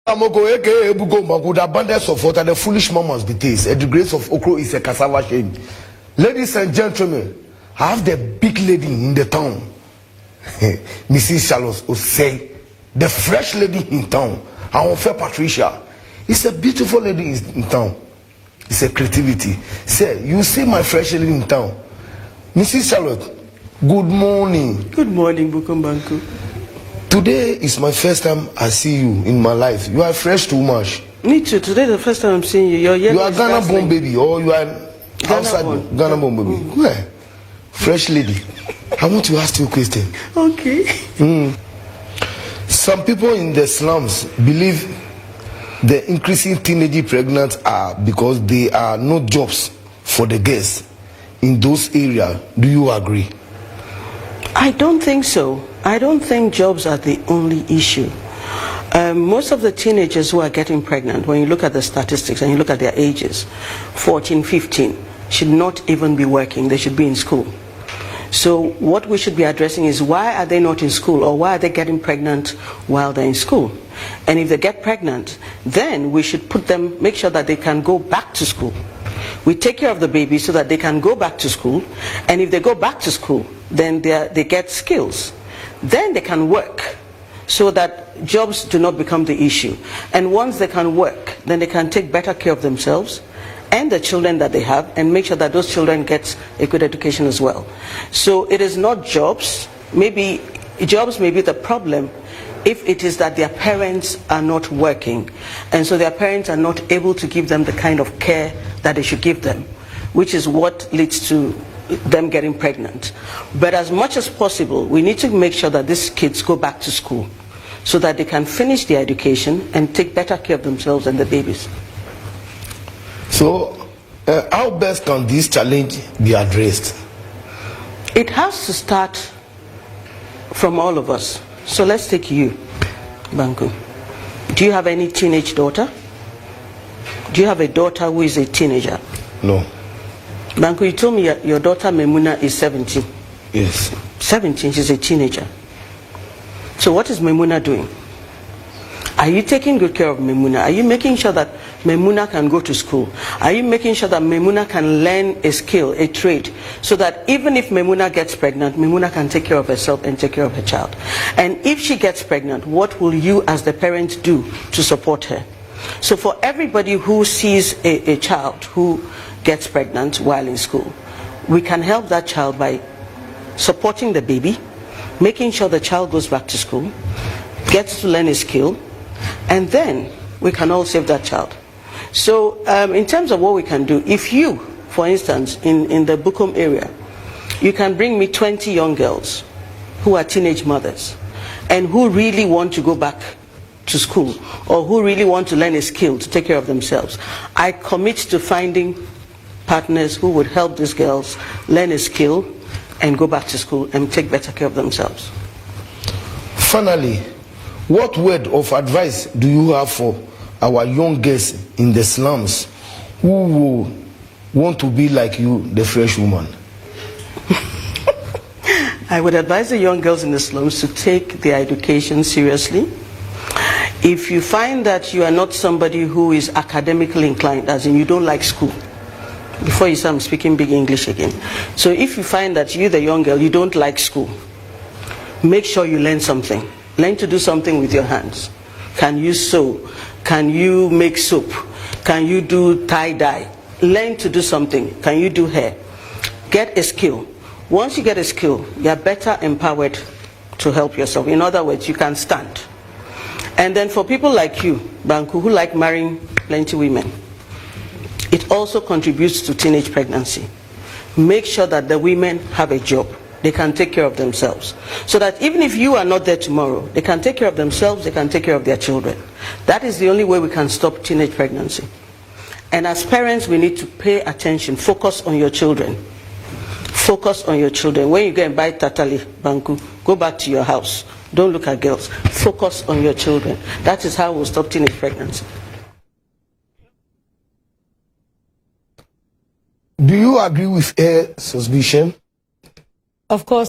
Amoko aka Bukom with abundance of water, the foolish man must be taste. And the grace of okro is a cassava shade. Ladies and gentlemen, I have the big lady in the town. Mrs. Charlotte say the fresh lady in town. Our fair Patricia. It's a beautiful lady in town. It's a creativity. Say, you see my fresh lady in town. Mrs. Charlotte, good morning. Good morning, Bukom Banku. Today is my first time I see you in my life. You are fresh too much. Me too. Today is the first time I'm seeing you. You are Ghana born baby, or you are outside Ghana born baby. Where? Fresh lady. I want to ask you a question. Okay. Some people in the slums believe the increasing teenage pregnant are because there are no jobs for the girls in those areas. Do you agree? I don't think so. I don't think jobs are the only issue. Most of the teenagers who are getting pregnant, when you look at the statistics and you look at their ages, 14, 15, should not even be working. They should be in school. So what we should be addressing is, why are they not in school, or why are they getting pregnant while they're in school? And if they get pregnant, then we should make sure that they can go back to school. We take care of the baby so that they can go back to school, and if they go back to school, then they get skills. Then they can work, so that jobs do not become the issue. And once they can work, then they can take better care of themselves and the children that they have, and make sure that those children get a good education as well. So it is not jobs. Maybe jobs may be the problem if it is that their parents are not working, and so their parents are not able to give them the kind of care that they should give them, which is what leads to them getting pregnant. But as much as possible, we need to make sure that these kids go back to school so that they can finish their education and take better care of themselves and the babies. So how best can this challenge be addressed? It has to start from all of us. So let's take you, Banku. Do you have any teenage daughter? Do you have a daughter who is a teenager? No. Banku, you told me your daughter Memuna is 17. Yes. 17, she's a teenager. So what is Memuna doing? Are you taking good care of Memuna? Are you making sure that Memuna can go to school? Are you making sure that Memuna can learn a skill, a trade, so that even if Memuna gets pregnant, Memuna can take care of herself and take care of her child? And if she gets pregnant, what will you as the parent do to support her? So for everybody who sees a child who gets pregnant while in school, we can help that child by supporting the baby, making sure the child goes back to school, gets to learn a skill, and then we can all save that child. So in terms of what we can do, if you, for instance, in the Bukom area, you can bring me 20 young girls who are teenage mothers and who really want to go back to school, or who really want to learn a skill to take care of themselves, I commit to finding partners who would help these girls learn a skill and go back to school and take better care of themselves. Finally, what word of advice do you have for our young girls in the slums who will want to be like you, the fresh woman? I would advise the young girls in the slums to take their education seriously. If you find that you are not somebody who is academically inclined, as in you don't like school, before you say I'm speaking big English again. So if you find that you, the young girl, you don't like school, make sure you learn something. Learn to do something with your hands. Can you sew? Can you make soap? Can you do tie-dye? Learn to do something. Can you do hair? Get a skill. Once you get a skill, you are better empowered to help yourself. In other words, you can stand. And then for people like you, Banku, who like marrying plenty women, it also contributes to teenage pregnancy. Make sure that the women have a job. They can take care of themselves. So that even if you are not there tomorrow, they can take care of themselves, they can take care of their children. That is the only way we can stop teenage pregnancy. And as parents, we need to pay attention. Focus on your children. Focus on your children. When you go and buy tatali, Banku, go back to your house. Don't look at girls. Focus on your children. That is how we'll stop teenage pregnancy. Do you agree with her suspicion? Of course.